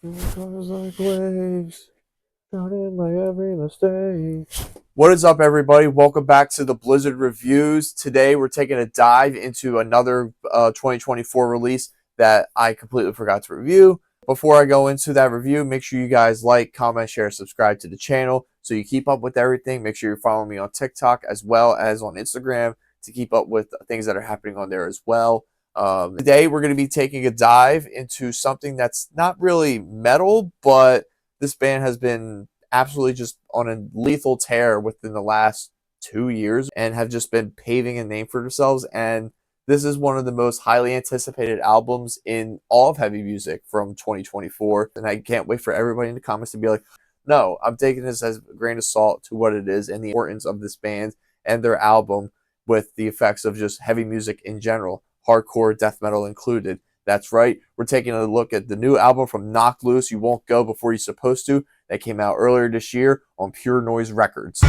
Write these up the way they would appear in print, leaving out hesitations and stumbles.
Cars like waves, drowning my every mistake. What is up, everybody? Welcome back to the Blizzard Reviews. Today, we're taking a dive into another 2024 release that I completely forgot to review. Before I go into that review, make sure you guys like, comment, share, subscribe to the channel so you keep up with everything. Make sure you're following me on TikTok as well as on Instagram to keep up with things that are happening on there as well. Today, we're going to be taking a dive into something that's not really metal, but this band has been absolutely just on a lethal tear within the last 2 years and have just been paving a name for themselves. And this is one of the most highly anticipated albums in all of heavy music from 2024. And I can't wait for everybody in the comments to be like, no, I'm taking this as a grain of salt to what it is and the importance of this band and their album with the effects of just heavy music in general, hardcore, death metal included. That's right, we're taking a look at the new album from Knocked Loose, You Won't Go Before You're Supposed To, that came out earlier this year on Pure Noise Records.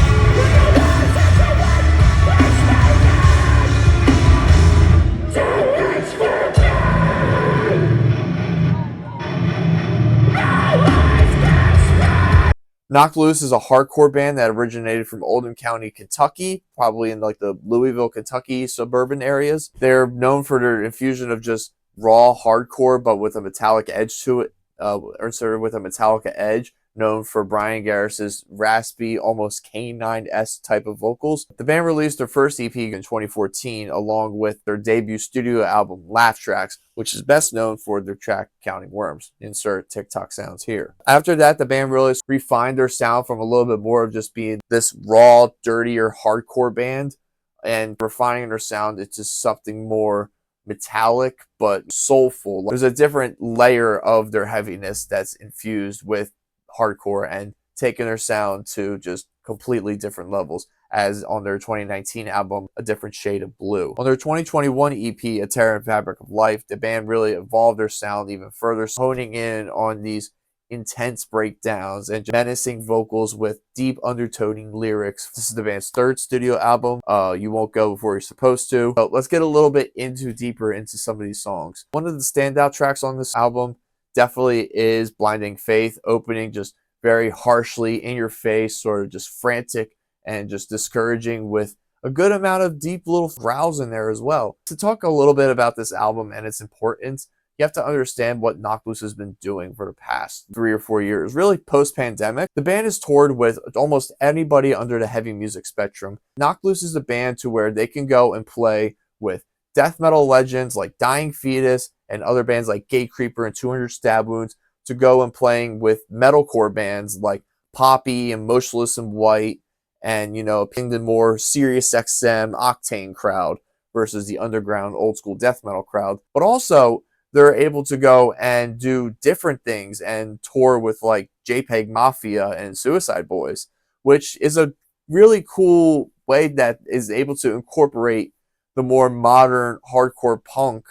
Knocked Loose is a hardcore band that originated from Oldham County, Kentucky, probably in like the Louisville, Kentucky suburban areas. They're known for their infusion of just raw hardcore, but with a metallic edge to it, or sort of with a Metallica edge, known for Brian Garris's raspy, almost K9-esque type of vocals. The band released their first EP in 2014, along with their debut studio album, Laugh Tracks, which is best known for their track Counting Worms. Insert TikTok sounds here. After that, the band really refined their sound from a little bit more of just being this raw, dirtier, hardcore band and refining their sound into something more metallic but soulful. There's a different layer of their heaviness that's infused with hardcore and taking their sound to just completely different levels, as on their 2019 album, A Different Shade of Blue. On their 2021 EP, A Tear and Fabric of Life, the band really evolved their sound even further, honing in on these intense breakdowns and menacing vocals with deep undertoning lyrics. This is the band's third studio album, You Won't Go Before You're Supposed To. So let's get a little bit deeper into some of these songs. One of the standout tracks on this album definitely is Blinding Faith, opening just very harshly in your face, sort of just frantic and just discouraging with a good amount of deep little growls in there as well. To talk a little bit about this album and its importance, you have to understand what Knocked Loose has been doing for the past 3 or 4 years. Really post-pandemic, the band has toured with almost anybody under the heavy music spectrum. Knocked Loose is a band to where they can go and play with death metal legends like Dying Fetus and other bands like Gatecreeper and 200 Stab Wounds, to go and playing with metalcore bands like Poppy and Motionless in White and, pinged in more Sirius XM Octane crowd versus the underground old school death metal crowd. But also, they're able to go and do different things and tour with like JPEG Mafia and Suicide Boys, which is a really cool way that is able to incorporate the more modern hardcore punk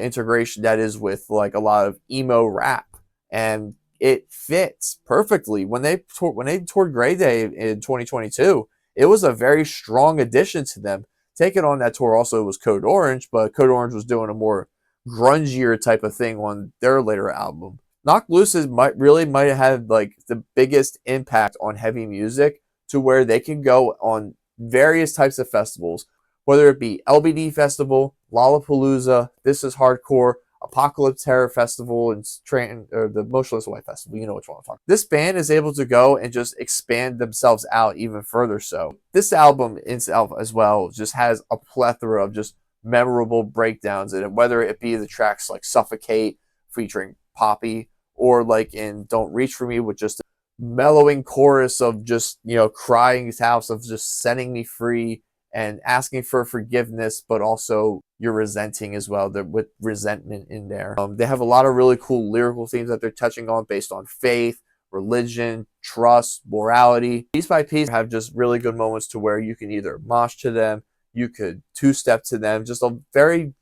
integration that is with like a lot of emo rap, and it fits perfectly. When they toured Grey Day in 2022, it was a very strong addition to them. Taking on that tour also was Code Orange, but Code Orange was doing a more grungier type of thing on their later album. Knocked Loose might have had like the biggest impact on heavy music, to where they can go on various types of festivals, whether it be LBD Festival, Lollapalooza, This Is Hardcore, Apocalypse Terror Festival, and the Motionless White Festival. You know which one I'm talking about. This band is able to go and just expand themselves out even further. So this album itself as well just has a plethora of just memorable breakdowns in it, whether it be the tracks like Suffocate featuring Poppy, or like in Don't Reach For Me with just a mellowing chorus of just, crying out of just setting me free and asking for forgiveness, but also you're resenting as well, with resentment in there. They have a lot of really cool lyrical themes that they're touching on based on faith, religion, trust, morality. Piece by piece have just really good moments to where you can either mosh to them, you could two-step to them. Just a very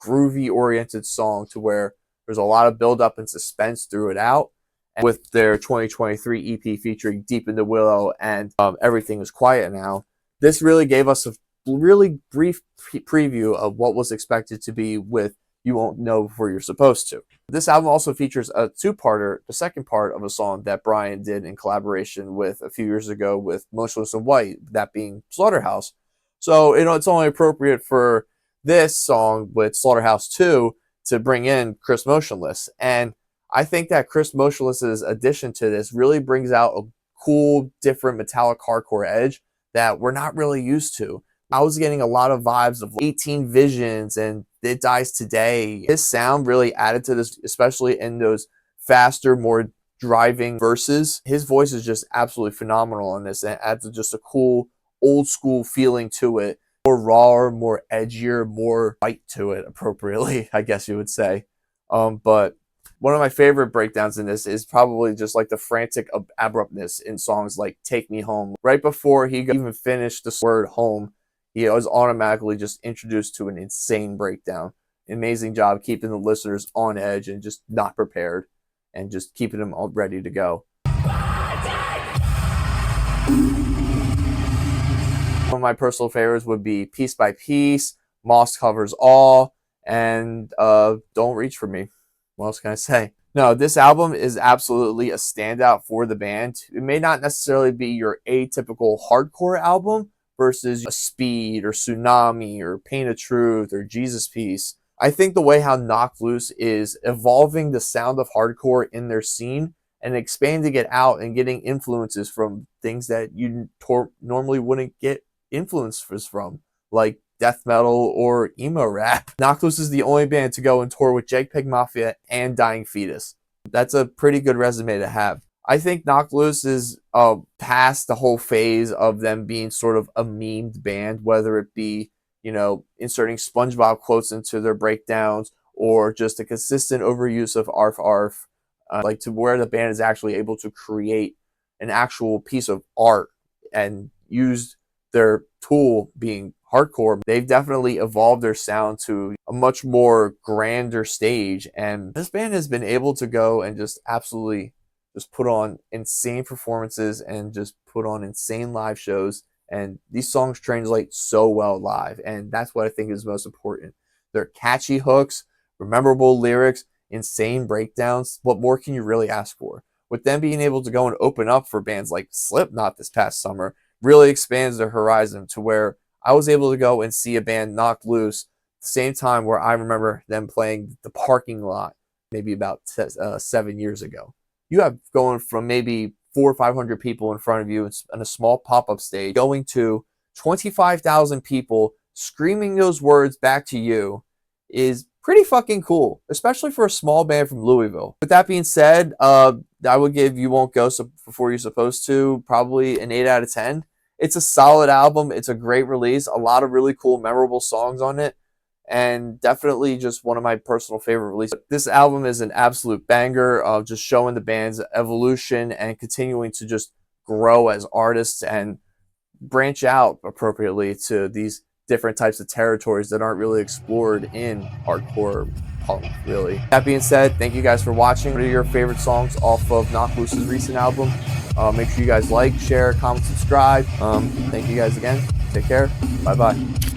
groovy oriented song to where there's a lot of build up and suspense through it out. And with their 2023 EP featuring Deep in the Willow and Everything Is Quiet Now, this really gave us a really brief preview of what was expected to be with you won't know before you're supposed to. This album also features a two-parter, the second part of a song that Brian did in collaboration with a few years ago with Motionless in White, that being Slaughterhouse. So, it's only appropriate for this song with Slaughterhouse 2 to bring in Chris Motionless. And I think that Chris Motionless's addition to this really brings out a cool, different metallic hardcore edge that we're not really used to. I was getting a lot of vibes of 18 Visions and It Dies Today. His sound really added to this, especially in those faster, more driving verses. His voice is just absolutely phenomenal in this, and it adds just a cool, old school feeling to it. More raw, more edgier, more bite to it, appropriately, I guess you would say. But one of my favorite breakdowns in this is probably just like the frantic abruptness in songs like Take Me Home. Right before he even finished the word home, he was automatically just introduced to an insane breakdown. Amazing job keeping the listeners on edge and just not prepared and just keeping them all ready to go. One of my personal favorites would be Piece by Piece, Moss Covers All, and Don't Reach For Me. What else can I say? No, this album is absolutely a standout for the band. It may not necessarily be your atypical hardcore album versus a Speed or Tsunami or Pain of Truth or Jesus Piece. I think the way how Knocked Loose is evolving the sound of hardcore in their scene and expanding it out and getting influences from things that you normally wouldn't get influences from, like death metal or emo rap. Knocked Loose is the only band to go and tour with JPEG Mafia and Dying Fetus. That's a pretty good resume to have. I think Knocked Loose is past the whole phase of them being sort of a memed band, whether it be, inserting SpongeBob quotes into their breakdowns or just a consistent overuse of arf arf, like to where the band is actually able to create an actual piece of art and use their tool being hardcore. They've definitely evolved their sound to a much more grander stage, and this band has been able to go and just absolutely just put on insane performances and just put on insane live shows, and these songs translate so well live, and that's what I think is most important. They're catchy hooks, memorable lyrics, insane breakdowns. What more can you really ask for? With them being able to go and open up for bands like Slipknot this past summer really expands their horizon to where I was able to go and see a band Knocked Loose at the same time where I remember them playing the parking lot maybe about 7 years ago. You have going from maybe 400 or 500 people in front of you in a small pop-up stage going to 25,000 people screaming those words back to you is pretty fucking cool, especially for a small band from Louisville. With that being said, I would give You Won't Go Before You're Supposed To probably an 8 out of 10. It's a solid album. It's a great release. A lot of really cool, memorable songs on it. And definitely just one of my personal favorite releases. This album is an absolute banger of just showing the band's evolution and continuing to just grow as artists and branch out appropriately to these different types of territories that aren't really explored in hardcore punk, really. That being said, thank you guys for watching. What are your favorite songs off of Knocked Loose's recent album? Make sure you guys like, share, comment, subscribe. Thank you guys again. Take care. Bye-bye.